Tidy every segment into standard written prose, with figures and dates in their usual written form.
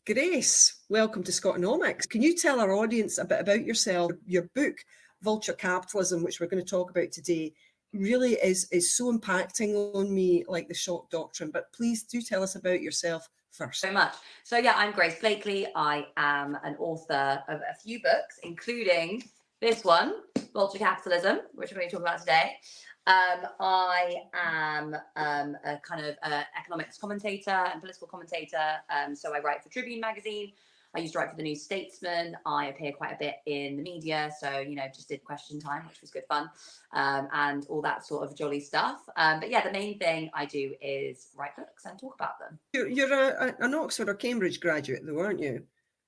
Grace, welcome to SCOTONOMICS. Can you tell our audience a bit about yourself? Your book, Vulture Capitalism, which we're going to talk about today, really is so impacting on me, like the shock doctrine. But please do tell us about yourself first. So much. So yeah, I'm Grace Blakeley. I am an author of a few books, including this one, Vulture Capitalism, which we're going to talk about today. I am a kind of economics commentator and political commentator. So I write for Tribune magazine. I used to write for the New Statesman. I appear quite a bit in the media. So, you know, just did Question Time, which was good fun, and all that sort of jolly stuff. But yeah, the main thing I do is write books and talk about them. You're an Oxford or Cambridge graduate, though, aren't you?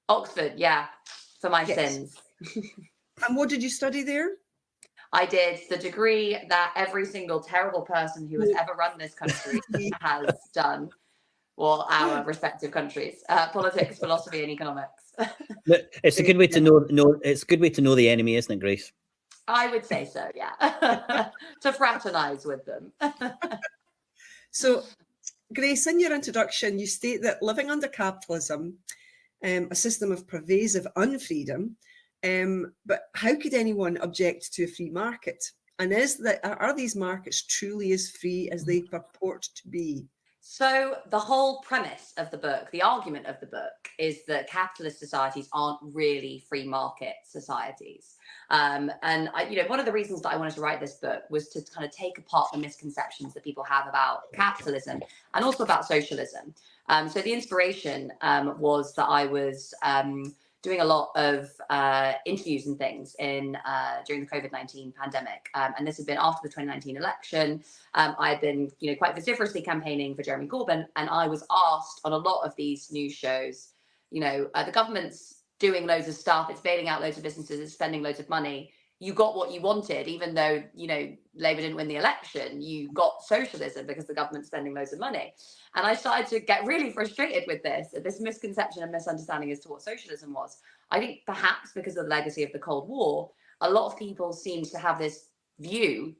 Oxford, yeah, for my sins. And what did you study there? I did the degree that every single terrible person who has ever run this country has done, or our respective countries: politics, philosophy, and economics. It's a good way to know. It's a good way to know the enemy, isn't it, Grace? I would say so, yeah. To fraternize with them. So, Grace, in your introduction, you state that living under capitalism, a system of pervasive unfreedom, but how could anyone object to a free market? And are these markets truly as free as they purport to be? So the whole premise of the book, the argument of the book, is that capitalist societies aren't really free market societies. And one of the reasons that I wanted to write this book was to kind of take apart the misconceptions that people have about capitalism and also about socialism. So the inspiration was that I was doing a lot of interviews and things during the COVID-19 pandemic. And this had been after the 2019 election. I had been, quite vociferously campaigning for Jeremy Corbyn. And I was asked on a lot of these news shows, the government's doing loads of stuff. It's bailing out loads of businesses. It's spending loads of money. You got what you wanted, even though, Labour didn't win the election. You got socialism because the government's spending loads of money. And I started to get really frustrated with this misconception and misunderstanding as to what socialism was. I think perhaps because of the legacy of the Cold War, a lot of people seem to have this view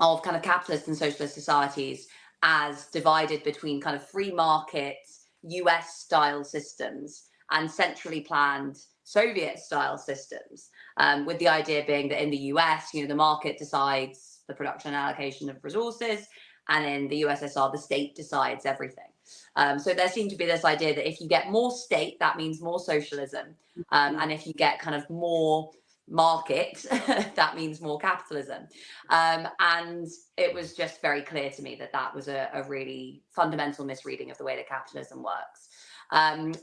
of kind of capitalist and socialist societies as divided between kind of free market US style systems and centrally planned Soviet style systems, with the idea being that in the US, the market decides the production and allocation of resources, and in the USSR, the state decides everything. So there seemed to be this idea that if you get more state, that means more socialism, and if you get kind of more market, that means more capitalism. And it was just very clear to me that that was a really fundamental misreading of the way that capitalism works. And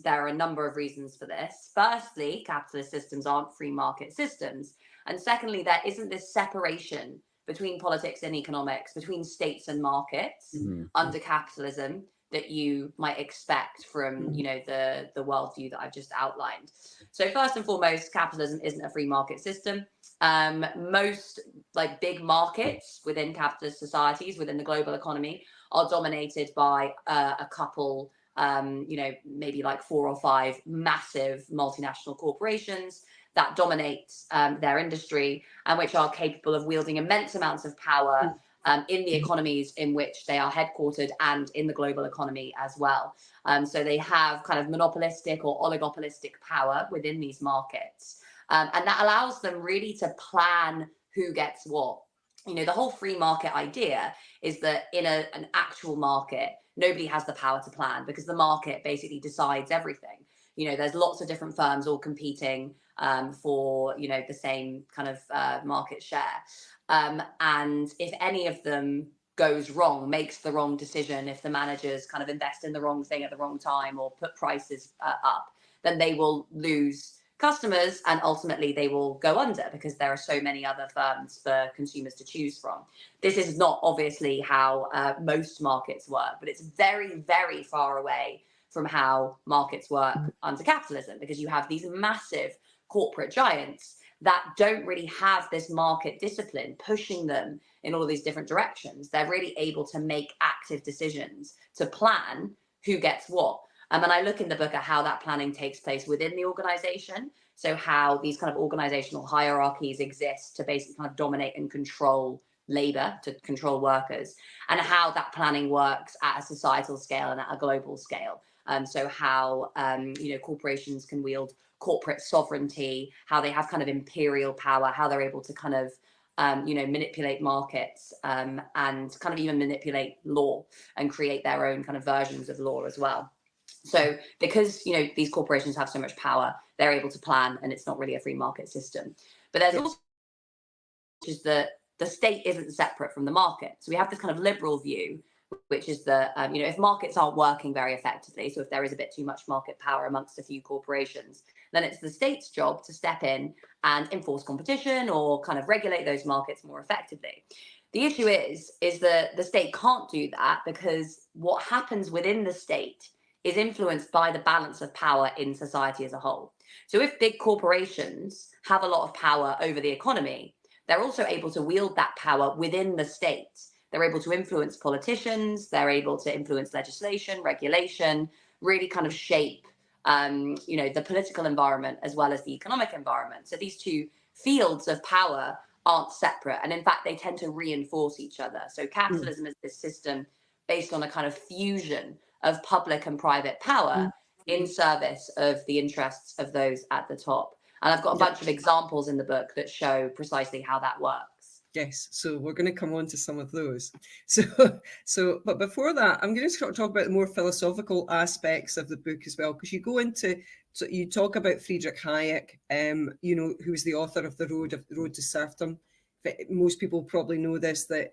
there are a number of reasons for this. Firstly, capitalist systems aren't free market systems. And secondly, there isn't this separation between politics and economics, between states and markets under capitalism that you might expect from, the worldview that I've just outlined. So first and foremost, capitalism isn't a free market system. Most big markets within capitalist societies, within the global economy, are dominated by a couple, maybe 4 or 5 massive multinational corporations that dominate their industry and which are capable of wielding immense amounts of power in the economies in which they are headquartered and in the global economy as well. So they have kind of monopolistic or oligopolistic power within these markets. And that allows them really to plan who gets what. The whole free market idea is that in an actual market, nobody has the power to plan because the market basically decides everything. There's lots of different firms all competing for, the same kind of market share. And if any of them goes wrong, makes the wrong decision, if the managers kind of invest in the wrong thing at the wrong time or put prices up, then they will lose customers and ultimately they will go under because there are so many other firms for consumers to choose from. This is not obviously how most markets work, but it's very, very far away from how markets work under capitalism because you have these massive corporate giants that don't really have this market discipline pushing them in all these different directions. They're really able to make active decisions to plan who gets what. And I look in the book at how that planning takes place within the organization. So how these kind of organizational hierarchies exist to basically kind of dominate and control labor, to control workers, and how that planning works at a societal scale and at a global scale. So how, corporations can wield corporate sovereignty, how they have kind of imperial power, how they're able to kind of, manipulate markets and kind of even manipulate law and create their own kind of versions of law as well. So because, these corporations have so much power, they're able to plan, and it's not really a free market system. But there's also is that the state isn't separate from the market. So we have this kind of liberal view, which is that, if markets aren't working very effectively, so if there is a bit too much market power amongst a few corporations, then it's the state's job to step in and enforce competition or kind of regulate those markets more effectively. The issue is that the state can't do that, because what happens within the state is influenced by the balance of power in society as a whole. So if big corporations have a lot of power over the economy, they're also able to wield that power within the state. They're able to influence politicians, they're able to influence legislation, regulation, really kind of shape the political environment as well as the economic environment. So these two fields of power aren't separate, and in fact they tend to reinforce each other. So capitalism is this system based on a kind of fusion of public and private power in service of the interests of those at the top. And I've got a bunch of examples in the book that show precisely how that works. Yes, so we're going to come on to some of those. But before that, I'm going to talk about the more philosophical aspects of the book as well, because you go into, so you talk about Friedrich Hayek, who was the author of The Road to Serfdom. Most people probably know this, that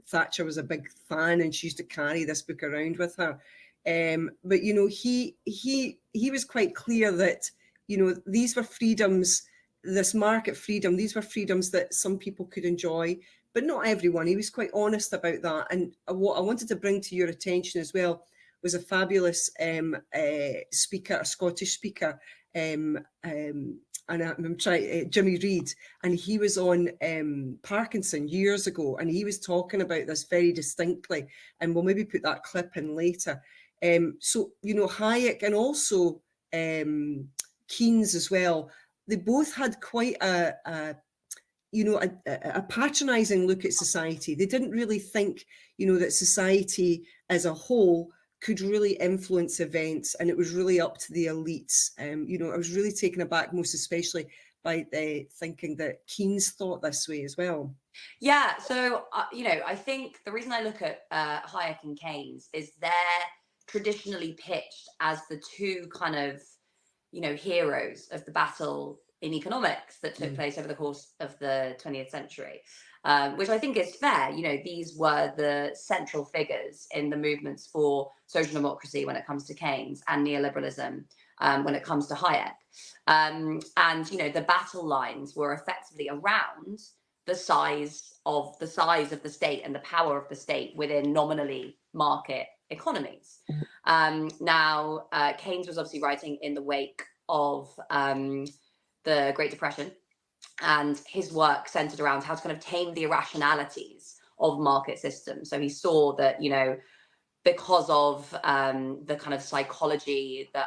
Thatcher was a big fan, and she used to carry this book around with her. But he was quite clear that these were freedoms. This market freedom, these were freedoms that some people could enjoy, but not everyone. He was quite honest about that. And what I wanted to bring to your attention as well was a fabulous speaker, a Scottish speaker, and I'm trying, Jimmy Reid, and he was on Parkinson years ago, and he was talking about this very distinctly, and we'll maybe put that clip in later. So Hayek and also Keynes as well, they both had quite a patronizing look at society. They didn't really think, that society as a whole could really influence events, and it was really up to the elites. I was really taken aback, most especially by thinking that Keynes thought this way as well. Yeah, so, I think the reason I look at Hayek and Keynes is they're traditionally pitched as the two kind of heroes of the battle in economics that took place over the course of the 20th century, which I think is fair. These were the central figures in the movements for social democracy when it comes to Keynes, and neoliberalism when it comes to Hayek. And the battle lines were effectively around the size of the state and the power of the state within nominally market economies. Now, Keynes was obviously writing in the wake of the Great Depression, and his work centered around how to kind of tame the irrationalities of market systems. So he saw that, because of the kind of psychology that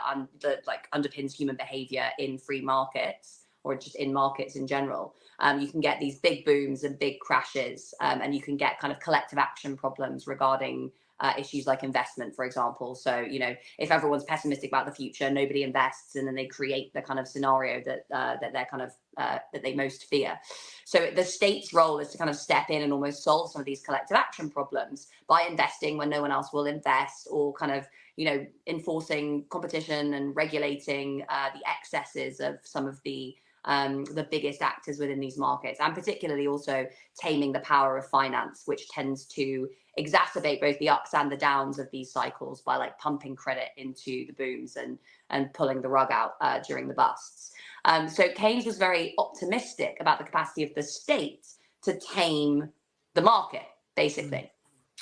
underpins human behavior in free markets, or just in markets in general, you can get these big booms and big crashes, and you can get kind of collective action problems regarding issues like investment, for example. So, if everyone's pessimistic about the future, nobody invests, and then they create the kind of scenario that they're kind of that they most fear. So the state's role is to kind of step in and almost solve some of these collective action problems by investing when no one else will invest, or kind of enforcing competition and regulating the excesses of some of the biggest actors within these markets, and particularly also taming the power of finance, which tends to exacerbate both the ups and the downs of these cycles by pumping credit into the booms and pulling the rug out during the busts. So Keynes was very optimistic about the capacity of the state to tame the market, basically.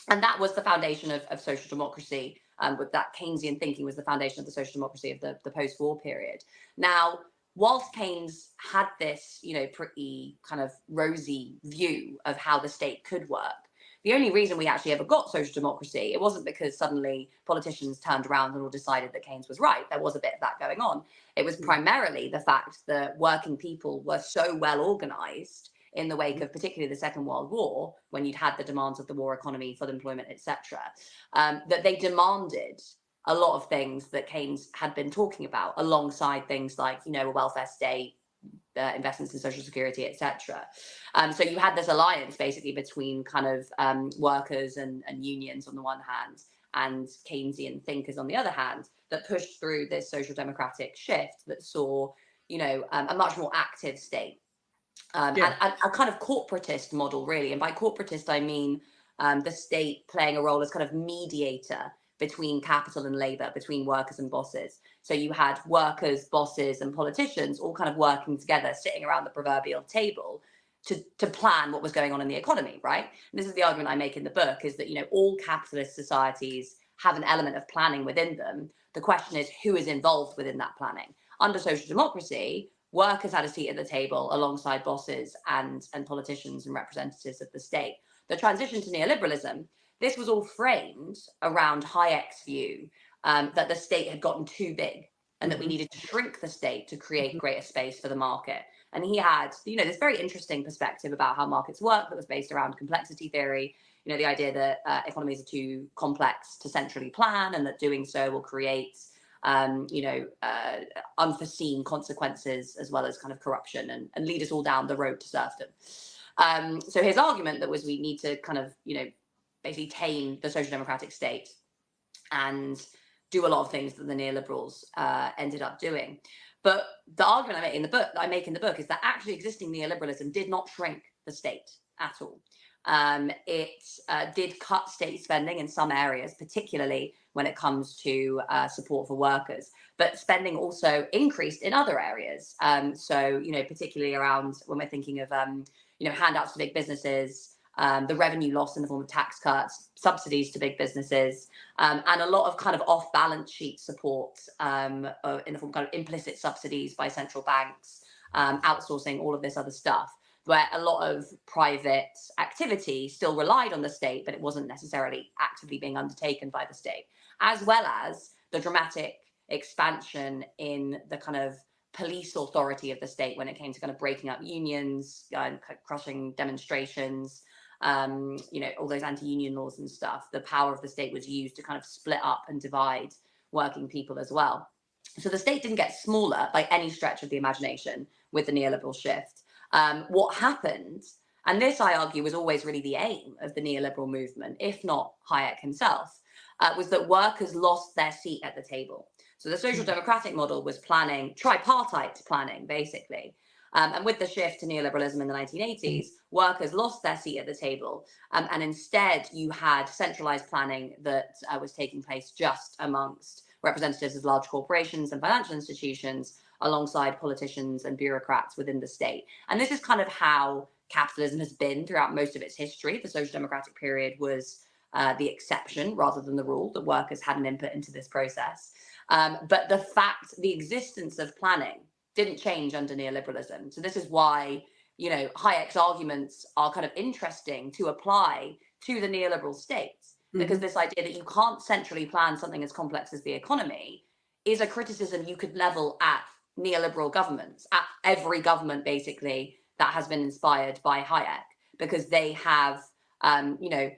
And that was the foundation of social democracy. With that Keynesian thinking was the foundation of the social democracy of the post-war period. Now, whilst Keynes had this, pretty kind of rosy view of how the state could work, the only reason we actually ever got social democracy, it wasn't because suddenly politicians turned around and all decided that Keynes was right. There was a bit of that going on. It was primarily the fact that working people were so well organized in the wake of particularly the Second World War, when you'd had the demands of the war economy, full employment, etc., that they demanded a lot of things that Keynes had been talking about, alongside things like, you know, a welfare state, investments in social security, etc. So you had this alliance basically between kind of workers and unions on the one hand, and Keynesian thinkers on the other hand, that pushed through this social democratic shift that saw, you know, a much more active state, and a kind of corporatist model, really. And by corporatist, I mean the state playing a role as kind of mediator between capital and labor, between workers and bosses. So you had workers, bosses, and politicians all kind of working together, sitting around the proverbial table to plan what was going on in the economy, right? And this is the argument I make in the book, is that, you know, all capitalist societies have an element of planning within them. The question is, who is involved within that planning? Under social democracy, workers had a seat at the table alongside bosses and politicians and representatives of the state. The transition to neoliberalism, this was all framed around Hayek's view that the state had gotten too big and that we needed to shrink the state to create greater space for the market. And he had, you know, this very interesting perspective about how markets work that was based around complexity theory. You know, the idea that economies are too complex to centrally plan, and that doing so will create, you know, unforeseen consequences, as well as kind of corruption, and lead us all down the road to serfdom. So his argument that was, we need to kind of, you know, basically tame the social democratic state and do a lot of things that the neoliberals ended up doing. But the argument I make in the book is that actually existing neoliberalism did not shrink the state at all. It did cut state spending in some areas, particularly when it comes to support for workers. But spending also increased in other areas. So, you know, particularly around when we're thinking of, you know, handouts to big businesses, the revenue loss in the form of tax cuts, subsidies to big businesses, and a lot of kind of off-balance sheet support in the form of kind of implicit subsidies by central banks, outsourcing, all of this other stuff, where a lot of private activity still relied on the state, but it wasn't necessarily actively being undertaken by the state, as well as the dramatic expansion in the kind of police authority of the state when it came to kind of breaking up unions, crushing demonstrations, you know, all those anti-union laws and stuff. The power of the state was used to kind of split up and divide working people as well. So the state didn't get smaller by any stretch of the imagination with the neoliberal shift. What happened, and this I argue was always really the aim of the neoliberal movement, if not Hayek himself, was that workers lost their seat at the table. So the social democratic model was planning, tripartite planning, basically. And with the shift to neoliberalism in the 1980s, workers lost their seat at the table. And instead, you had centralized planning that was taking place just amongst representatives of large corporations and financial institutions, alongside politicians and bureaucrats within the state. And this is kind of how capitalism has been throughout most of its history. The social democratic period was the exception rather than the rule, that workers had an input into this process. But the existence of planning didn't change under neoliberalism. So this is why, you know, Hayek's arguments are kind of interesting to apply to the neoliberal states, because this idea that you can't centrally plan something as complex as the economy is a criticism you could level at neoliberal governments, at every government basically that has been inspired by Hayek, because they have, you know,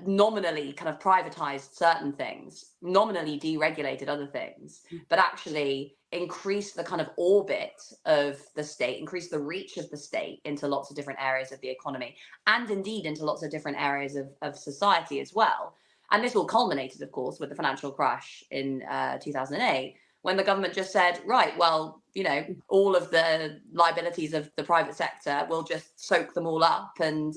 nominally kind of privatized certain things, nominally deregulated other things, but actually increase the kind of orbit of the state, increase the reach of the state into lots of different areas of the economy, and indeed into lots of different areas of society as well. And this all culminated, of course, with the financial crash in 2008, when the government just said, right, well, you know, all of the liabilities of the private sector, we'll just soak them all up and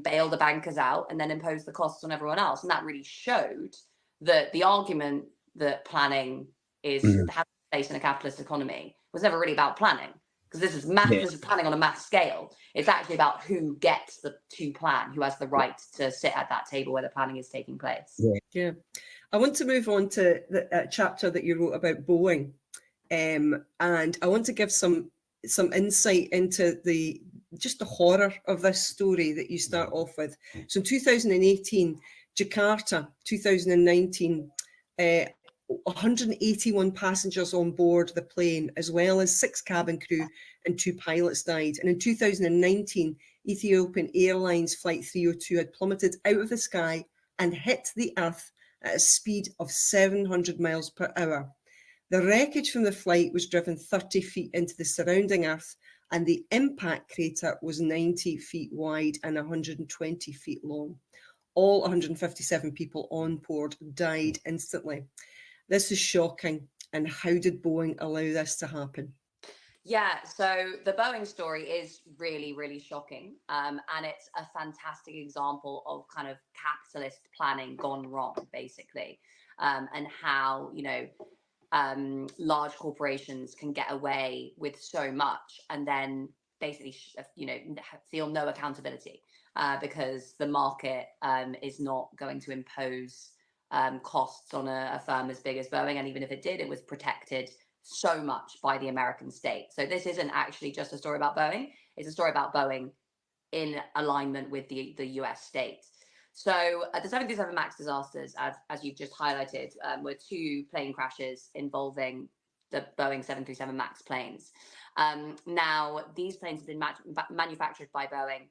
bail the bankers out and then impose the costs on everyone else. And that really showed that the argument that planning is has a place in a capitalist economy was never really about planning, because this is this is planning on a mass scale. It's actually about who gets to plan, who has the right to sit at that table where the planning is taking place. Yeah. I want to move on to the chapter that you wrote about Boeing, and I want to give some insight into the horror of this story that you start off with. So in 2018, Jakarta, 2019, 181 passengers on board the plane, as well as 6 cabin crew and 2 pilots died. And in 2019, Ethiopian Airlines Flight 302 had plummeted out of the sky and hit the earth at a speed of 700 miles per hour. The wreckage from the flight was driven 30 feet into the surrounding earth, and the impact crater was 90 feet wide and 120 feet long. All 157 people on board died instantly. This is shocking. And how did Boeing allow this to happen? Yeah, so the Boeing story is really, really shocking. And it's a fantastic example of kind of capitalist planning gone wrong, basically, and how, large corporations can get away with so much and then basically, feel no accountability because the market is not going to impose costs on a firm as big as Boeing. And even if it did, it was protected so much by the American state. So this isn't actually just a story about Boeing. It's a story about Boeing in alignment with the US state. So the 737 MAX disasters, as you've just highlighted, were two plane crashes involving the Boeing 737 MAX planes. Now, these planes have been manufactured by Boeing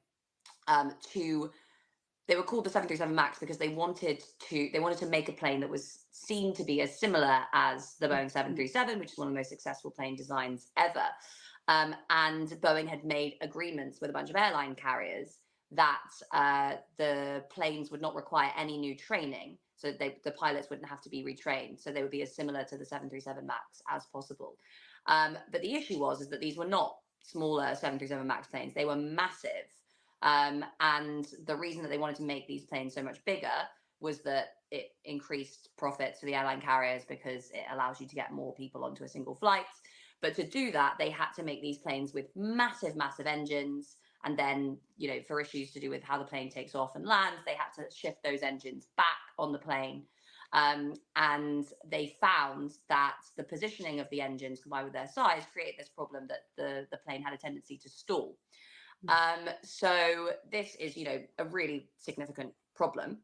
they were called the 737 MAX because they wanted to make a plane that was seen to be as similar as the Boeing 737, which is one of the most successful plane designs ever. And Boeing had made agreements with a bunch of airline carriers that the planes would not require any new training, so the pilots wouldn't have to be retrained, so they would be as similar to the 737 MAX as possible. But the issue is that these were not smaller 737 MAX planes; they were massive. And the reason that they wanted to make these planes so much bigger was that it increased profits for the airline carriers because it allows you to get more people onto a single flight. But to do that, they had to make these planes with massive, massive engines. And then, for issues to do with how the plane takes off and lands, they had to shift those engines back on the plane. And they found that the positioning of the engines combined with their size create this problem that the plane had a tendency to stall. So this is, a really significant problem.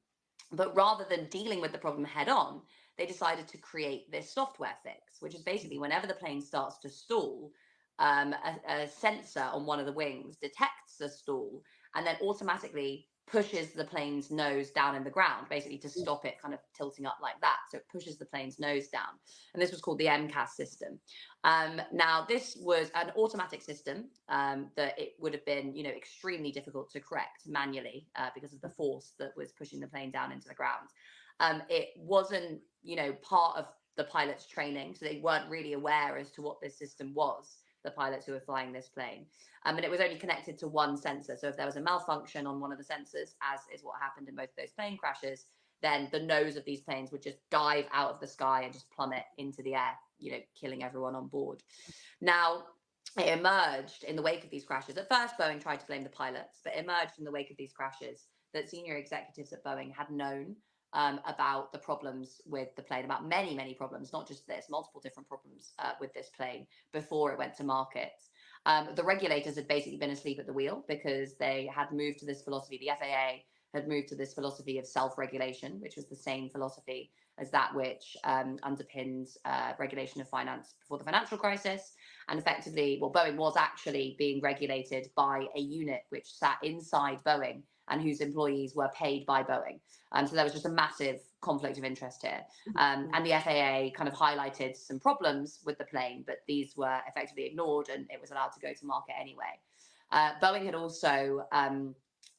But rather than dealing with the problem head on, they decided to create this software fix, which is basically whenever the plane starts to stall, a sensor on one of the wings detects the stall and then automatically pushes the plane's nose down in the ground, basically to stop it kind of tilting up like that. So it pushes the plane's nose down. And this was called the MCAS system. Now, this was an automatic system that it would have been, extremely difficult to correct manually because of the force that was pushing the plane down into the ground. It wasn't, part of the pilot's training, so they weren't really aware as to what this system was, the pilots who were flying this plane. And it was only connected to one sensor. So if there was a malfunction on one of the sensors, as is what happened in both of those plane crashes, then the nose of these planes would just dive out of the sky and just plummet into the air, killing everyone on board. Now, it emerged in the wake of these crashes. At first, Boeing tried to blame the pilots, but it emerged in the wake of these crashes that senior executives at Boeing had known about the problems with the plane, about many, many problems, not just this, multiple different problems with this plane before it went to market. The regulators had basically been asleep at the wheel because they had moved to this philosophy. The FAA had moved to this philosophy of self-regulation, which was the same philosophy as that which underpins regulation of finance before the financial crisis. And effectively, Boeing was actually being regulated by a unit which sat inside Boeing and whose employees were paid by Boeing. So there was just a massive conflict of interest here. And the FAA kind of highlighted some problems with the plane, but these were effectively ignored and it was allowed to go to market anyway. Boeing had also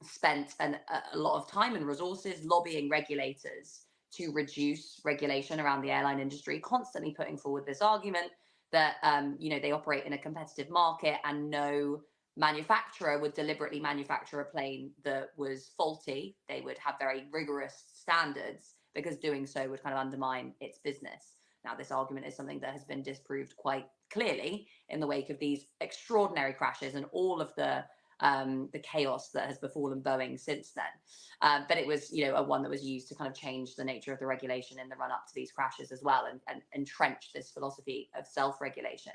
spent a lot of time and resources lobbying regulators to reduce regulation around the airline industry, constantly putting forward this argument that they operate in a competitive market and no manufacturer would deliberately manufacture a plane that was faulty. They would have very rigorous standards because doing so would kind of undermine its business. Now, this argument is something that has been disproved quite clearly in the wake of these extraordinary crashes and all of the chaos that has befallen Boeing since then. But it was, a one that was used to kind of change the nature of the regulation in the run up to these crashes as well and entrench this philosophy of self-regulation.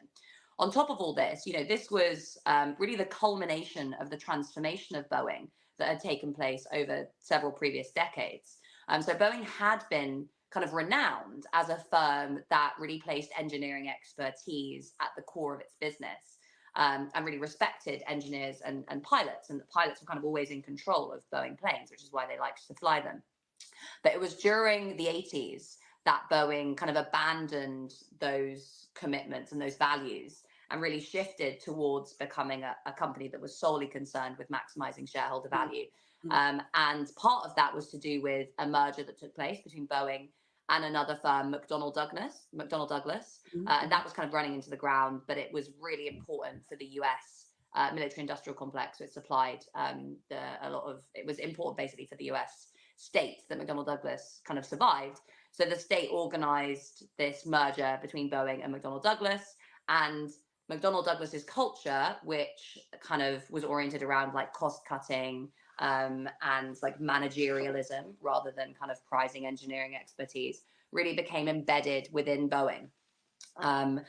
On top of all this, this was really the culmination of the transformation of Boeing that had taken place over several previous decades. So Boeing had been kind of renowned as a firm that really placed engineering expertise at the core of its business and really respected engineers and pilots. And the pilots were kind of always in control of Boeing planes, which is why they liked to fly them. But it was during the 80s that Boeing kind of abandoned those commitments and those values and really shifted towards becoming a company that was solely concerned with maximizing shareholder value. And part of that was to do with a merger that took place between Boeing and another firm, McDonnell Douglas. And that was kind of running into the ground, but it was really important for the US military industrial complex. So it supplied it was important basically for the US states that McDonnell Douglas kind of survived. So the state organized this merger between Boeing and McDonnell Douglas, and McDonnell Douglas's culture, which kind of was oriented around like cost cutting and like managerialism rather than kind of prizing engineering expertise, really became embedded within Boeing. And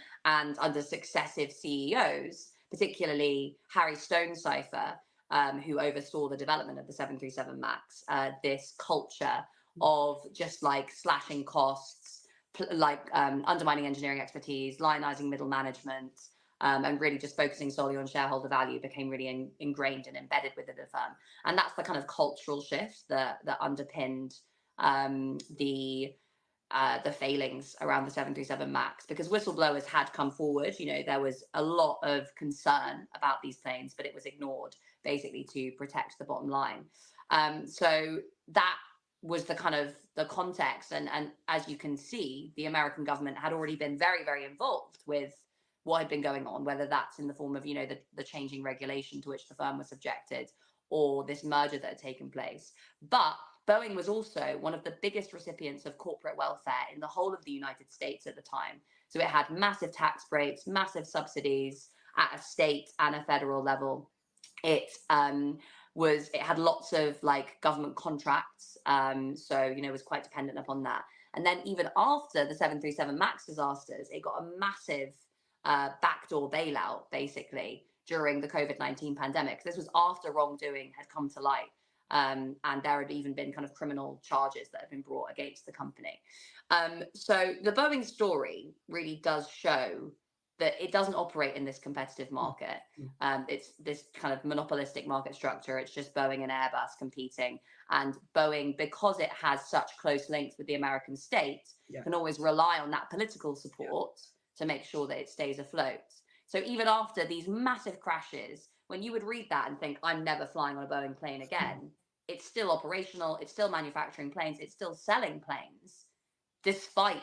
under successive CEOs, particularly Harry Stonecipher, who oversaw the development of the 737 MAX, this culture of just like slashing costs, undermining engineering expertise, lionizing middle management, and really just focusing solely on shareholder value became really ingrained and embedded within the firm. And that's the kind of cultural shift that underpinned the failings around the 737 MAX, because whistleblowers had come forward. You know, there was a lot of concern about these planes, but it was ignored basically to protect the bottom line. So that was the kind of the context. And as you can see, the American government had already been very, very involved with what had been going on, whether that's in the form of, you know, the changing regulation to which the firm was subjected, or this merger that had taken place. But Boeing was also one of the biggest recipients of corporate welfare in the whole of the United States at the time. So it had massive tax breaks, massive subsidies at a state and a federal level. It had lots of like government contracts. So, you know, it was quite dependent upon that. And then even after the 737 MAX disasters, it got a massive backdoor bailout, basically, during the COVID-19 pandemic. This was after wrongdoing had come to light. And there had even been kind of criminal charges that had been brought against the company. So the Boeing story really does show that it doesn't operate in this competitive market. It's this kind of monopolistic market structure. It's just Boeing and Airbus competing. And Boeing, because it has such close links with the American state, can always rely on that political support to make sure that it stays afloat. So even after these massive crashes, when you would read that and think, I'm never flying on a Boeing plane again, it's still operational, it's still manufacturing planes, it's still selling planes, despite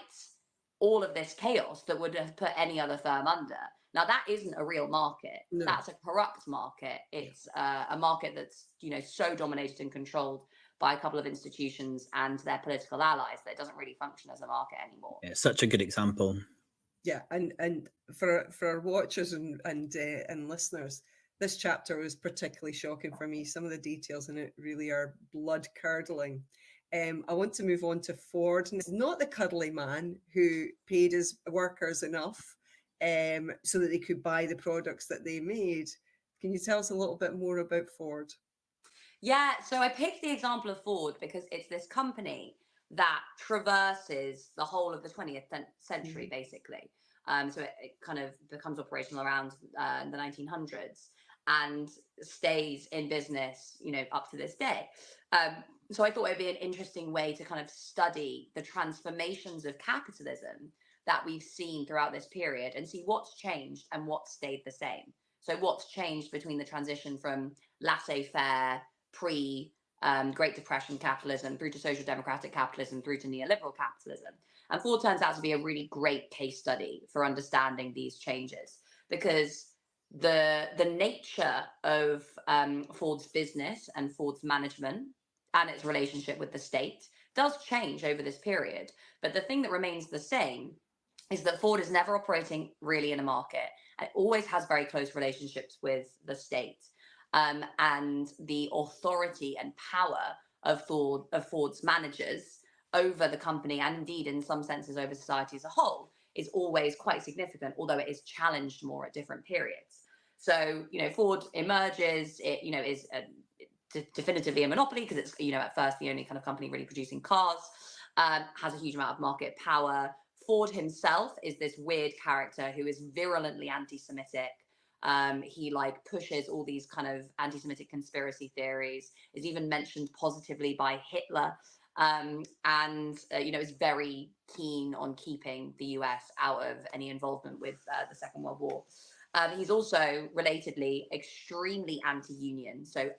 all of this chaos that would have put any other firm under. Now, that isn't a real market. No. That's a corrupt market. It's a market that's, you know, so dominated and controlled by a couple of institutions and their political allies that it doesn't really function as a market anymore. Yeah, such a good example. Yeah, and for our watchers and listeners, this chapter was particularly shocking for me. Some of the details in it really are blood-curdling. I want to move on to Ford. It's not the cuddly man who paid his workers enough so that they could buy the products that they made. Can you tell us a little bit more about Ford? Yeah, so I picked the example of Ford because it's this company that traverses the whole of the 20th century, basically. So it kind of becomes operational around the 1900s and stays in business, you know, up to this day. So I thought it'd be an interesting way to kind of study the transformations of capitalism that we've seen throughout this period and see what's changed and what stayed the same. So what's changed between the transition from laissez-faire, Great Depression capitalism through to social democratic capitalism through to neoliberal capitalism. And Ford turns out to be a really great case study for understanding these changes, because the nature of Ford's business and Ford's management and its relationship with the state does change over this period. But the thing that remains the same is that Ford is never operating really in a market. It always has very close relationships with the state. And the authority and power of Ford's managers over the company, and indeed in some senses over society as a whole, is always quite significant, although it is challenged more at different periods. So, you know, Ford emerges, it, you know, is definitively a monopoly because it's, you know, at first the only kind of company really producing cars, has a huge amount of market power. Ford himself is this weird character who is virulently anti-Semitic. He like pushes all these kind of anti-Semitic conspiracy theories, is even mentioned positively by Hitler. is very keen on keeping the US out of any involvement with the Second World War. He's also relatedly extremely anti-union, so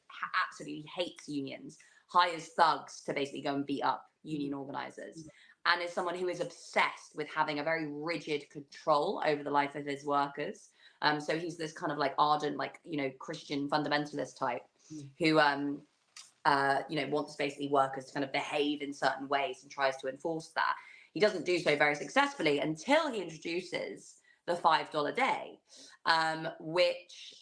absolutely hates unions, hires thugs to basically go and beat up union organizers, and is someone who is obsessed with having a very rigid control over the life of his workers. So he's this kind of like ardent, like, Christian fundamentalist type who, wants basically workers to kind of behave in certain ways and tries to enforce that. He doesn't do so very successfully until he introduces the $5 day, which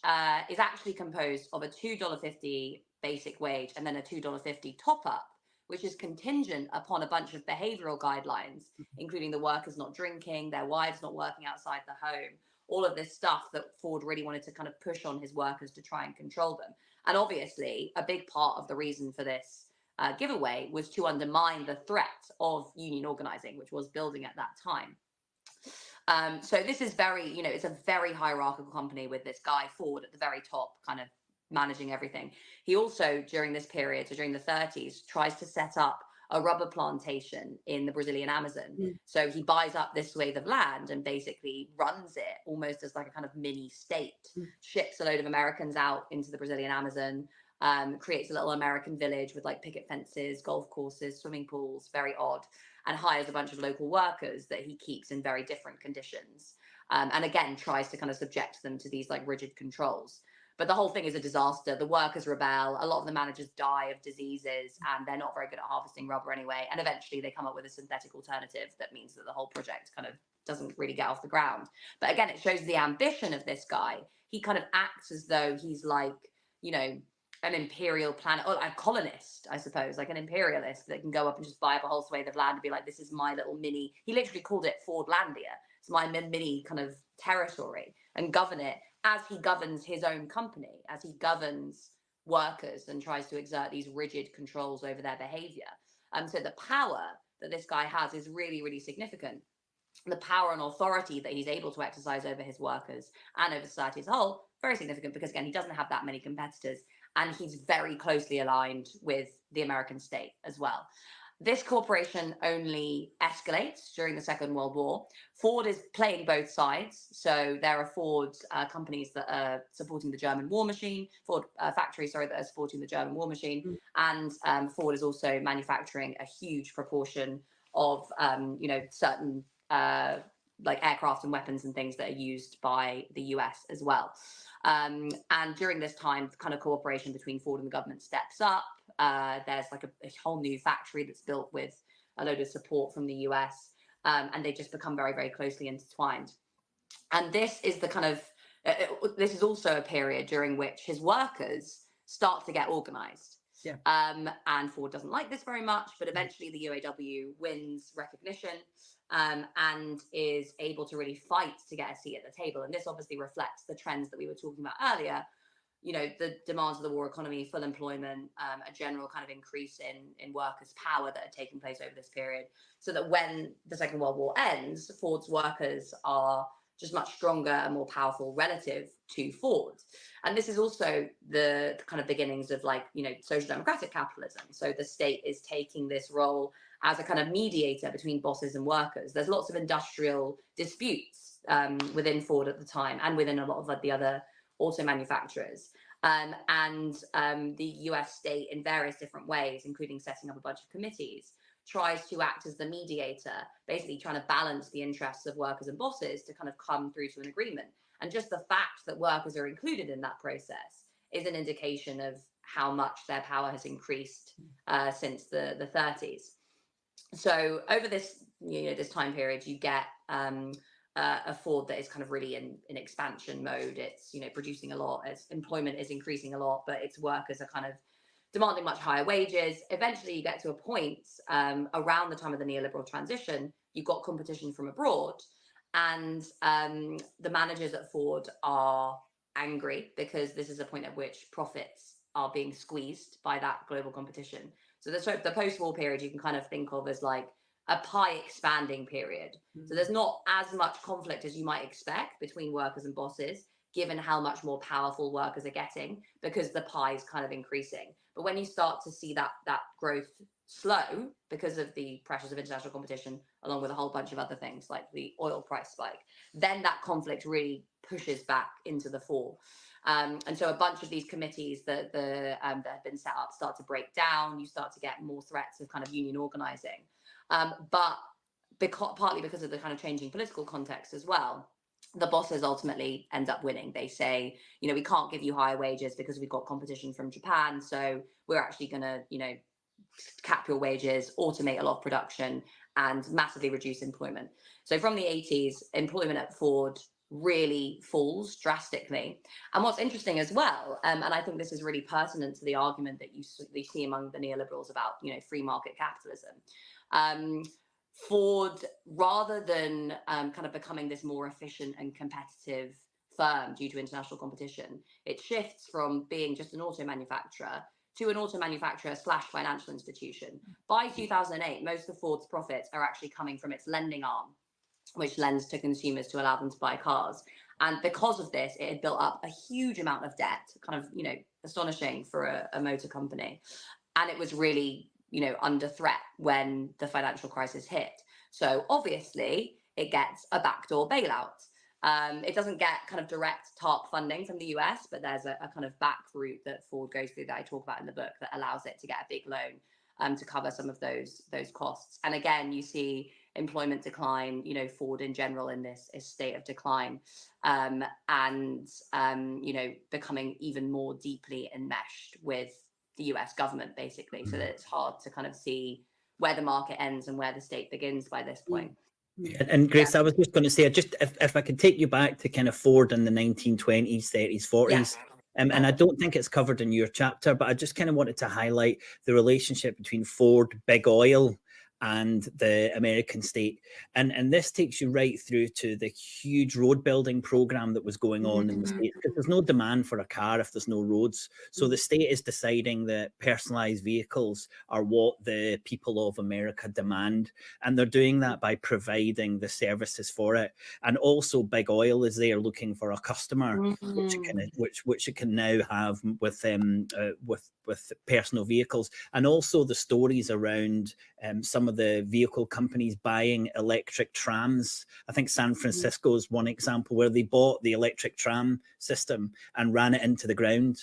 is actually composed of a $2.50 basic wage and then a $2.50 top up, which is contingent upon a bunch of behavioral guidelines, including the workers not drinking, their wives not working outside the home, all of this stuff that Ford really wanted to kind of push on his workers to try and control them. And obviously, a big part of the reason for this giveaway was to undermine the threat of union organizing, which was building at that time. So this is very, it's a very hierarchical company with this guy Ford at the very top, kind of managing everything. He also, during this period, so during the 30s, tries to set up a rubber plantation in the Brazilian Amazon. So he buys up this swathe of land and basically runs it almost as like a kind of mini state, ships a load of Americans out into the Brazilian Amazon, creates a little American village with like picket fences, golf courses, swimming pools, very odd, and hires a bunch of local workers that he keeps in very different conditions. And again, tries to kind of subject them to these like rigid controls. But the whole thing is a disaster. The workers rebel. A lot of the managers die of diseases, and they're not very good at harvesting rubber anyway. And eventually they come up with a synthetic alternative that means that the whole project kind of doesn't really get off the ground. But again, it shows the ambition of this guy. He kind of acts as though he's like, an imperial planet, or a colonist, I suppose, like an imperialist that can go up and just buy up a whole swathe of land and be like, this is my little mini, he literally called it Fordlandia. It's my mini kind of territory, and govern it as he governs his own company, as he governs workers and tries to exert these rigid controls over their behavior. So the power that this guy has is really, really significant. The power and authority that he's able to exercise over his workers and over society as a whole, very significant, because again, he doesn't have that many competitors, and he's very closely aligned with the American state as well. This corporation only escalates during the Second World War. Ford is playing both sides. So there are Ford companies that are supporting the German war machine, Ford factories, that are supporting the German war machine. And Ford is also manufacturing a huge proportion of, certain like aircraft and weapons and things that are used by the US as well. And during this time, the kind of cooperation between Ford and the government steps up. There's like a whole new factory that's built with a load of support from the US, and they just become very, very closely intertwined. And this is the kind of, this is also a period during which his workers start to get organized. Yeah. And Ford doesn't like this very much, but eventually the UAW wins recognition and is able to really fight to get a seat at the table. And this obviously reflects the trends that we were talking about earlier, the demands of the war economy, full employment, a general kind of increase in workers' power that had taken place over this period, so that when the Second World War ends, Ford's workers are just much stronger and more powerful relative to Ford. And this is also the kind of beginnings of social democratic capitalism. So the state is taking this role as a kind of mediator between bosses and workers. There's lots of industrial disputes within Ford at the time, and within a lot of the other auto manufacturers. The US state, in various different ways, including setting up a bunch of committees, tries to act as the mediator, basically trying to balance the interests of workers and bosses to kind of come through to an agreement. And just the fact that workers are included in that process is an indication of how much their power has increased since the 30s. So over this, this time period, you get a Ford that is kind of really in expansion mode. It's, producing a lot, its employment is increasing a lot, but its workers are kind of demanding much higher wages. Eventually you get to a point around the time of the neoliberal transition, you've got competition from abroad, and the managers at Ford are angry because this is a point at which profits are being squeezed by that global competition. So the post-war period you can kind of think of as like a pie expanding period. So there's not as much conflict as you might expect between workers and bosses, given how much more powerful workers are getting, because the pie is kind of increasing. But when you start to see that growth slow because of the pressures of international competition, along with a whole bunch of other things like the oil price spike, then that conflict really pushes back into the fore. And so a bunch of these committees that have been set up start to break down. You start to get more threats of kind of union organizing. But partly because of the kind of changing political context as well, the bosses ultimately end up winning. They say, you know, we can't give you higher wages because we've got competition from Japan. So we're actually going to, you know, cap your wages, automate a lot of production, and massively reduce employment. So from the 80s, employment at Ford really falls drastically. And what's interesting as well, and I think this is really pertinent to the argument that you see among the neoliberals about, you know, free market capitalism. Ford, rather than kind of becoming this more efficient and competitive firm due to international competition, it shifts from being just an auto manufacturer to an auto manufacturer / financial institution. By 2008, most of Ford's profits are actually coming from its lending arm, which lends to consumers to allow them to buy cars. And because of this, it had built up a huge amount of debt, kind of, you know, astonishing for a motor company. And it was really, you know, under threat when the financial crisis hit. So obviously it gets a backdoor bailout. It doesn't get kind of direct TARP funding from the US, but there's a kind of back route that Ford goes through that I talk about in the book that allows it to get a big loan to cover some of those costs. And again, you see employment decline, you know, Ford in general in this state of decline, and you know, becoming even more deeply enmeshed with the US government, basically, so that it's hard to kind of see where the market ends and where the state begins by this point. And Grace, I was just going to say, just if I could take you back to kind of Ford in the 1920s, 30s, 40s, and I don't think it's covered in your chapter, but I just kind of wanted to highlight the relationship between Ford, big oil, and the American state. And this takes you right through to the huge road building program that was going on in the States, because there's no demand for a car if there's no roads. So the state is deciding that personalized vehicles are what the people of America demand. And they're doing that by providing the services for it. And also big oil is there looking for a customer, which it can now have with personal vehicles. And also the stories around some of the vehicle companies buying electric trams. I think San Francisco is one example where they bought the electric tram system and ran it into the ground,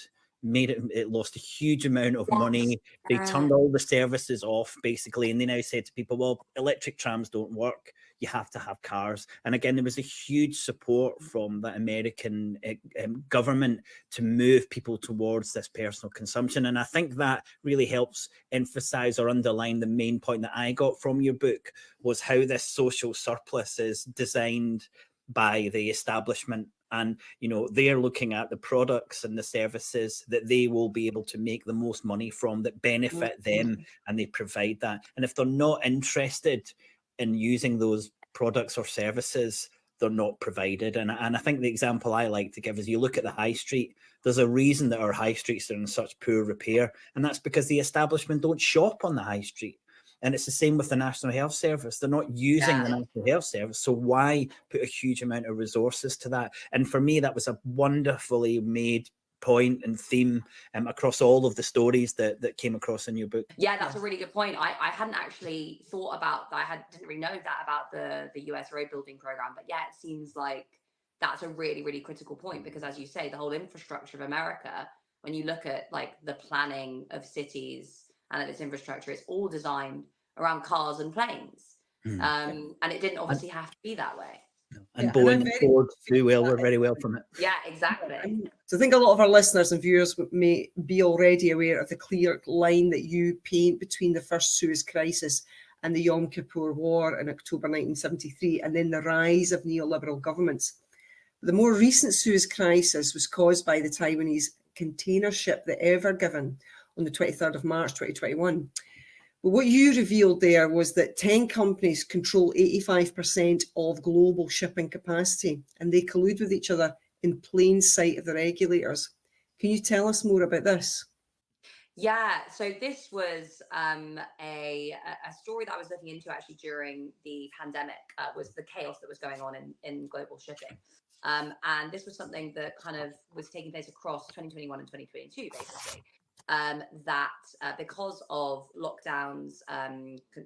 it lost a huge amount of money. They turned all the services off, basically, and they now said to people, well, electric trams don't work. You have to have cars. And again, there was a huge support from the American government to move people towards this personal consumption. And I think that really helps emphasize or underline the main point that I got from your book, was how this social surplus is designed by the establishment. And, you know, they're looking at the products and the services that they will be able to make the most money from, that benefit them, and they provide that. And if they're not interested in using those products or services, they're not provided. And I think the example I like to give is, you look at the high street, there's a reason that our high streets are in such poor repair, and that's because the establishment don't shop on the high street. And it's the same with the National Health Service. They're not using the National Health Service. So why put a huge amount of resources to that? And for me, that was a wonderfully made point and theme across all of the stories that came across in your book. Yeah, that's a really good point. I hadn't actually thought about that. Didn't really know that about the US road building program. But yeah, it seems like that's a really, really critical point, because as you say, the whole infrastructure of America, when you look at like the planning of cities and of its infrastructure, it's all designed around cars and planes. And it didn't obviously have to be that way. And Boeing and Ford were very well from it. Yeah, exactly. So I think a lot of our listeners and viewers may be already aware of the clear line that you paint between the first Suez crisis and the Yom Kippur War in October 1973, and then the rise of neoliberal governments. The more recent Suez crisis was caused by the Taiwanese container ship, the Ever Given, on the 23rd of March 2021. But what you revealed there was that 10 companies control 85% of global shipping capacity, and they collude with each other in plain sight of the regulators. Can you tell us more about this? Yeah, so this was a story that I was looking into actually during the pandemic, was the chaos that was going on in global shipping. And this was something that kind of was taking place across 2021 and 2022, basically. That because of lockdowns,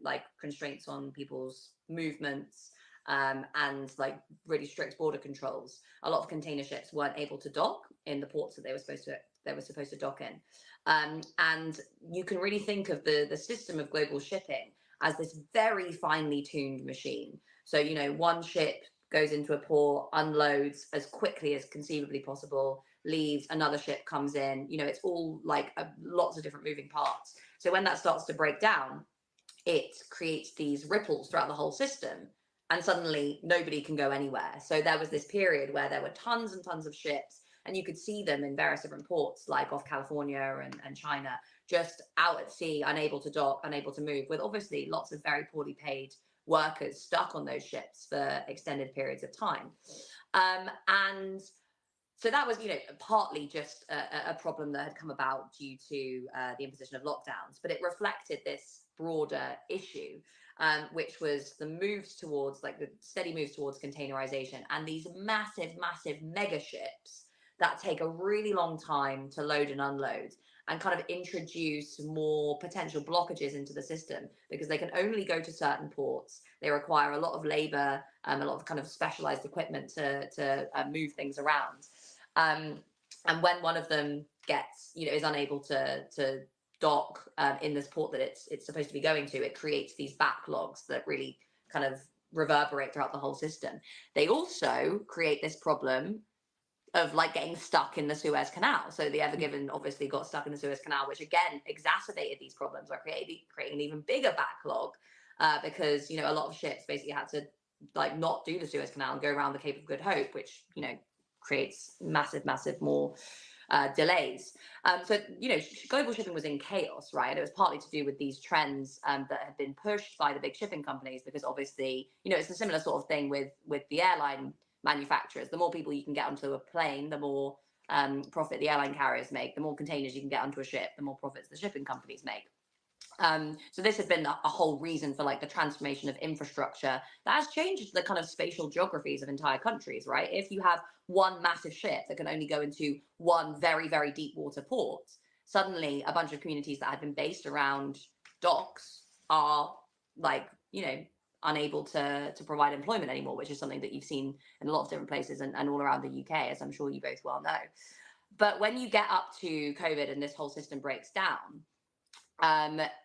like constraints on people's movements, and like really strict border controls, a lot of container ships weren't able to dock in the ports that they were supposed to dock in. And you can really think of the system of global shipping as this very finely tuned machine. So, you know, one ship goes into a port, unloads as quickly as conceivably possible, leaves, another ship comes in. You know, it's all like lots of different moving parts. So when that starts to break down, it creates these ripples throughout the whole system, and suddenly nobody can go anywhere. So there was this period where there were tons and tons of ships, and you could see them in various different ports, like off California and China, just out at sea, unable to dock, unable to move, with obviously lots of very poorly paid workers stuck on those ships for extended periods of time. And so that was, you know, partly just a problem that had come about due to the imposition of lockdowns, but it reflected this broader issue, which was the moves towards, like the steady moves towards containerization and these massive, massive mega ships that take a really long time to load and unload, and kind of introduce more potential blockages into the system because they can only go to certain ports. They require a lot of labor, a lot of kind of specialized equipment to move things around. And when one of them gets, you know, is unable to dock in this port that it's supposed to be going to, it creates these backlogs that really kind of reverberate throughout the whole system. They also create this problem of like getting stuck in the Suez Canal. So the Ever Given obviously got stuck in the Suez Canal, which again exacerbated these problems by creating an even bigger backlog, because, you know, a lot of ships basically had to like not do the Suez Canal and go around the Cape of Good Hope, which, you know, creates massive more delays. So, you know, global shipping was in chaos, right? And it was partly to do with these trends that had been pushed by the big shipping companies, because obviously, you know, it's a similar sort of thing with the airline manufacturers. The more people you can get onto a plane, the more profit the airline carriers make. The more containers you can get onto a ship, the more profits the shipping companies make. So this has been a whole reason for like the transformation of infrastructure that has changed the kind of spatial geographies of entire countries, right? If you have one massive ship that can only go into one very, very deep water port, suddenly a bunch of communities that had been based around docks are like, you know, unable to provide employment anymore, which is something that you've seen in a lot of different places and all around the UK, as I'm sure you both well know. But when you get up to COVID and this whole system breaks down,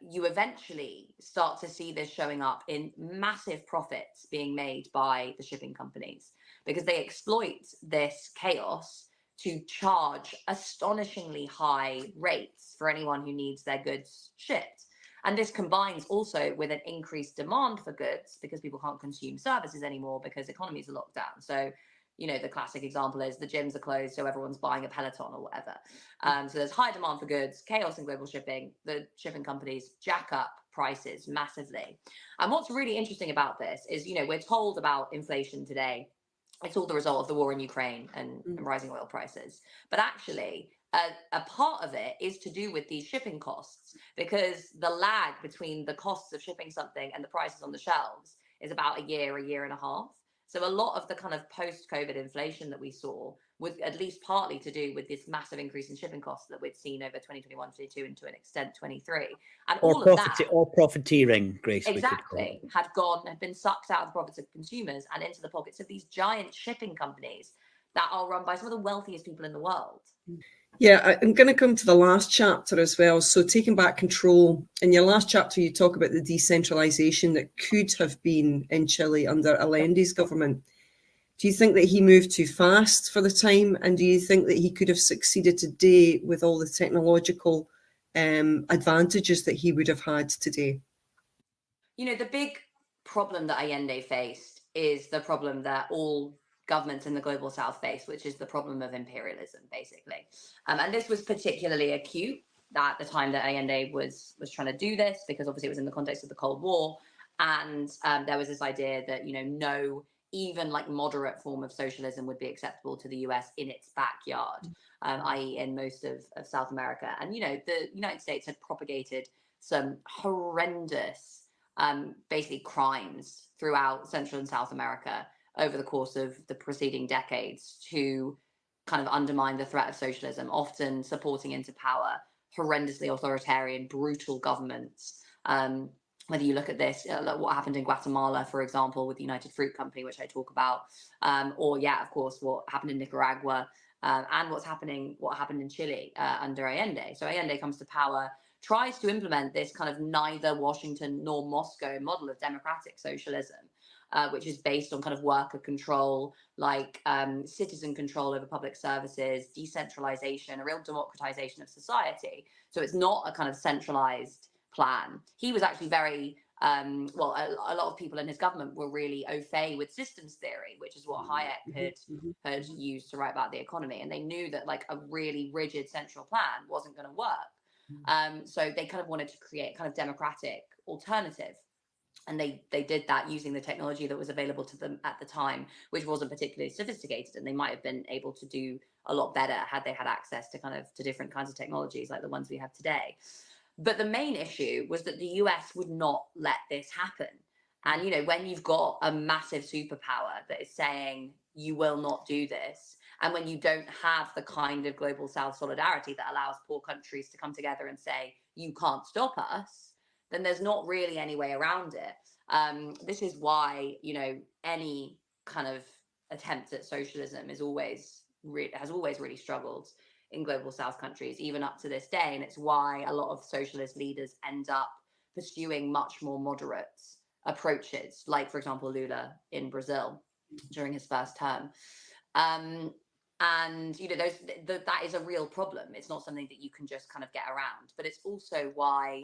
you eventually start to see this showing up in massive profits being made by the shipping companies, because they exploit this chaos to charge astonishingly high rates for anyone who needs their goods shipped. And this combines also with an increased demand for goods because people can't consume services anymore because economies are locked down. So, you know, the classic example is the gyms are closed, so everyone's buying a Peloton or whatever. So there's high demand for goods, chaos in global shipping. The shipping companies jack up prices massively. And what's really interesting about this is, you know, we're told about inflation today. It's all the result of the war in Ukraine and rising oil prices. But actually, a part of it is to do with these shipping costs, because the lag between the costs of shipping something and the prices on the shelves is about a year and a half. So a lot of the kind of post-COVID inflation that we saw was at least partly to do with this massive increase in shipping costs that we'd seen over 2021, 22, and to an extent 23. And all of that, or profiteering, Grace, exactly, had been sucked out of the profits of consumers and into the pockets of these giant shipping companies that are run by some of the wealthiest people in the world. Yeah, I'm going to come to the last chapter as well. So taking back control. In your last chapter, you talk about the decentralization that could have been in Chile under Allende's government. Do you think that he moved too fast for the time? And do you think that he could have succeeded today with all the technological advantages that he would have had today? You know, the big problem that Allende faced is the problem that all governments in the global south face, which is the problem of imperialism, basically. And this was particularly acute at the time that Allende was trying to do this, because obviously it was in the context of the Cold War. And there was this idea that, you know, no even like moderate form of socialism would be acceptable to the US in its backyard, i.e. in most of South America. And, you know, the United States had propagated some horrendous basically crimes throughout Central and South America, over the course of the preceding decades to kind of undermine the threat of socialism, often supporting into power horrendously authoritarian, brutal governments. Whether you look at this, like what happened in Guatemala, for example, with the United Fruit Company, which I talk about, or of course, what happened in Nicaragua, and what happened in Chile under Allende. So Allende comes to power, tries to implement this kind of neither Washington nor Moscow model of democratic socialism, which is based on kind of worker control, like citizen control over public services, decentralization, a real democratization of society. So it's not a kind of centralized plan. He was actually very, a lot of people in his government were really au fait with systems theory, which is what Hayek had used to write about the economy. And they knew that like a really rigid central plan wasn't going to work. So they kind of wanted to create a kind of democratic alternative. And they did that using the technology that was available to them at the time, which wasn't particularly sophisticated. And they might have been able to do a lot better had they had access to different kinds of technologies like the ones we have today. But the main issue was that the US would not let this happen. And, when you've got a massive superpower that is saying you will not do this, and when you don't have the kind of global South solidarity that allows poor countries to come together and say, you can't stop us, then there's not really any way around it. This is why, any kind of attempt at socialism has always really struggled in global South countries, even up to this day. And it's why a lot of socialist leaders end up pursuing much more moderate approaches, like, for example, Lula in Brazil during his first term. And, that is a real problem. It's not something that you can just kind of get around. But it's also why,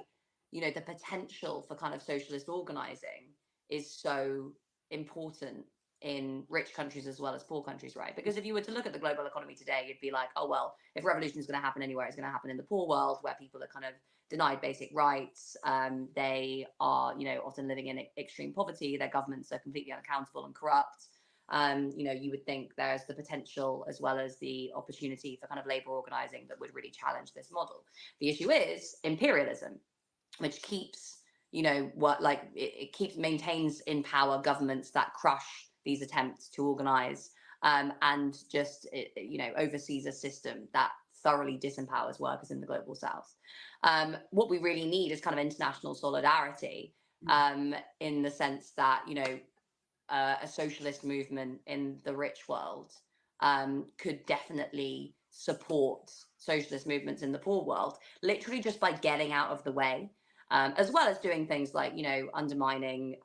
the potential for kind of socialist organizing is so important in rich countries as well as poor countries, right? Because if you were to look at the global economy today, you'd be like, oh, well, if revolution is going to happen anywhere, it's going to happen in the poor world where people are kind of denied basic rights. They are, often living in extreme poverty. Their governments are completely unaccountable and corrupt. You would think there's the potential as well as the opportunity for kind of labor organizing that would really challenge this model. The issue is imperialism, which keeps, it maintains in power governments that crush these attempts to organize and just, oversees a system that thoroughly disempowers workers in the global South. What we really need is kind of international solidarity in the sense that, a socialist movement in the rich world could definitely support socialist movements in the poor world, literally just by getting out of the way, as well as doing things like, undermining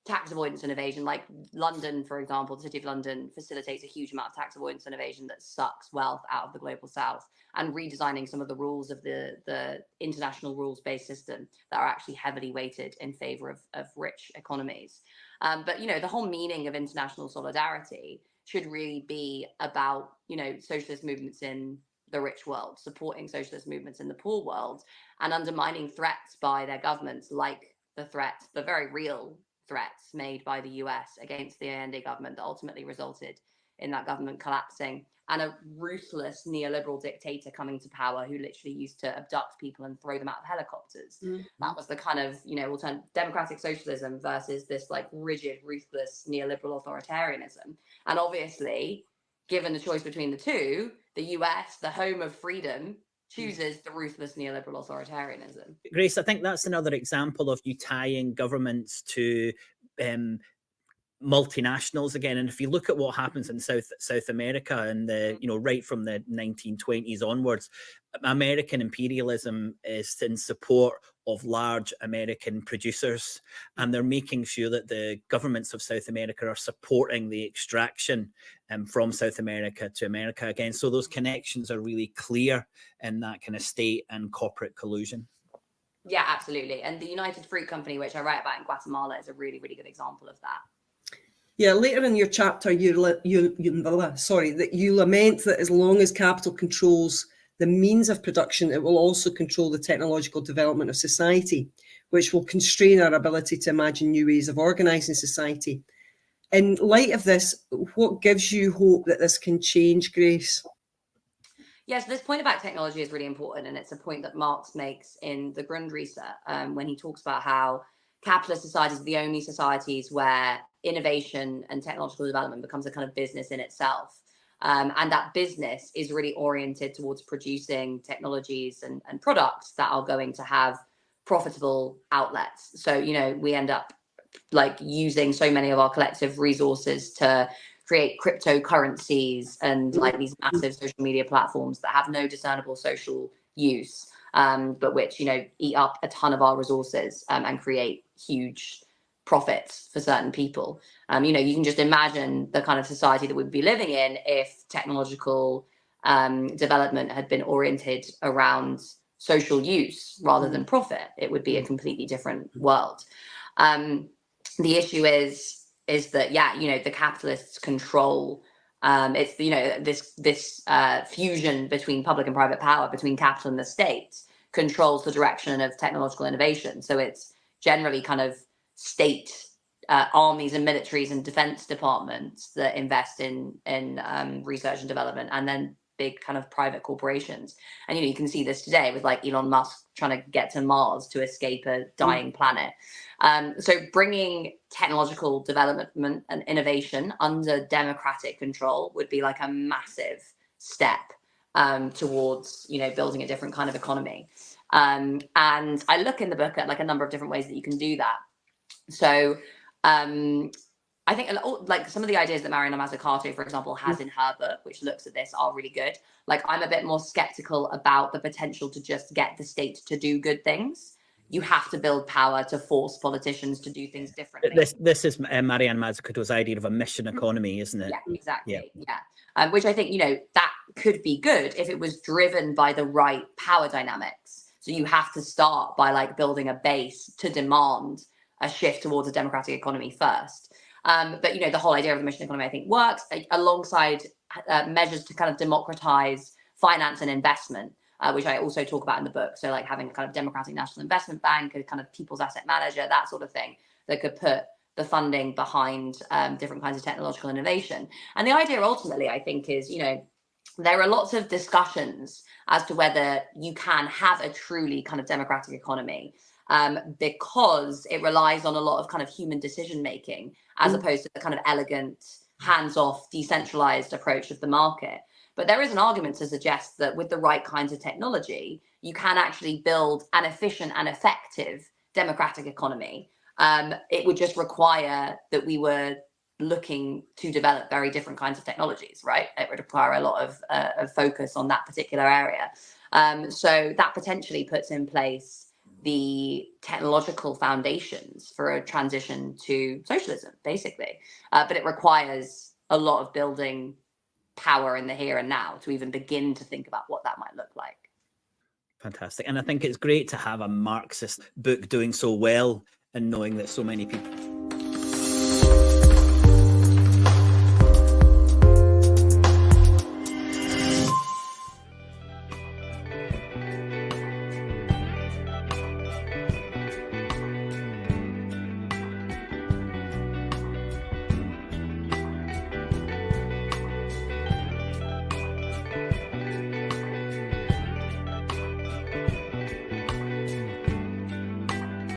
tax avoidance and evasion. Like London, for example, the City of London facilitates a huge amount of tax avoidance and evasion that sucks wealth out of the global South, and redesigning some of the rules of the international rules-based system that are actually heavily weighted in favor of rich economies. But, the whole meaning of international solidarity should really be about, socialist movements in the rich world, supporting socialist movements in the poor world, and undermining threats by their governments, like the very real threats made by the US against the Allende government that ultimately resulted in that government collapsing, and a ruthless neoliberal dictator coming to power who literally used to abduct people and throw them out of helicopters. That was the kind of, democratic socialism versus this like rigid, ruthless neoliberal authoritarianism. And obviously, given the choice between the two, the US, the home of freedom, chooses the ruthless neoliberal authoritarianism. Grace, I think that's another example of you tying governments to multinationals again. And if you look at what happens in South America and right from the 1920s onwards, American imperialism is in support of large American producers, and they're making sure that the governments of South America are supporting the extraction from South America to America again. So those connections are really clear in that kind of state and corporate collusion. Yeah, absolutely. And the United Fruit Company, which I write about in Guatemala, is a really, really good example of that. Yeah, later in your chapter, you lament that as long as capital controls the means of production, it will also control the technological development of society, which will constrain our ability to imagine new ways of organising society. In light of this, what gives you hope that this can change, Grace? Yes, this point about technology is really important, and it's a point that Marx makes in the Grundrisse when he talks about how capitalist societies are the only societies where innovation and technological development becomes a kind of business in itself. And that business is really oriented towards producing technologies and products that are going to have profitable outlets. So, you know, we end up like using so many of our collective resources to create cryptocurrencies and like these massive social media platforms that have no discernible social use, but which, you know, eat up a ton of our resources and create huge profits for certain people. You know, you can just imagine the kind of society that we'd be living in if technological development had been oriented around social use rather than profit. It would be a completely different world. The issue is that, yeah, you know, the capitalists control, it's, you know, this fusion between public and private power, between capital and the state, controls the direction of technological innovation. So it's generally kind of state armies and militaries and defense departments that invest in research and development, and then big kind of private corporations. And, you know, you can see this today with like Elon Musk trying to get to Mars to escape a dying planet. So bringing technological development and innovation under democratic control would be like a massive step towards, you know, building a different kind of economy. And I look in the book at like a number of different ways that you can do that. So I think like some of the ideas that Mariana Mazzucato, for example, has in her book, which looks at this, are really good. Like, I'm a bit more skeptical about the potential to just get the state to do good things. You have to build power to force politicians to do things differently. This is Mariana Mazzucato's idea of a mission economy, isn't it? Yeah, exactly. Yeah. Which I think, you know, that could be good if it was driven by the right power dynamics. So you have to start by like building a base to demand a shift towards a democratic economy first. But, you know, the whole idea of the mission economy, I think, works alongside measures to kind of democratize finance and investment, which I also talk about in the book. So like having a kind of democratic national investment bank, a kind of people's asset manager, that sort of thing, that could put the funding behind different kinds of technological innovation. And the idea ultimately, I think, is, you know, there are lots of discussions as to whether you can have a truly kind of democratic economy, because it relies on a lot of kind of human decision making, as opposed to the kind of elegant, hands-off, decentralized approach of the market. But there is an argument to suggest that with the right kinds of technology, you can actually build an efficient and effective democratic economy. It would just require that we were looking to develop very different kinds of technologies, right? It would require a lot of focus on that particular area. So that potentially puts in place the technological foundations for a transition to socialism, basically. But it requires a lot of building power in the here and now to even begin to think about what that might look like. Fantastic. And I think it's great to have a Marxist book doing so well and knowing that so many people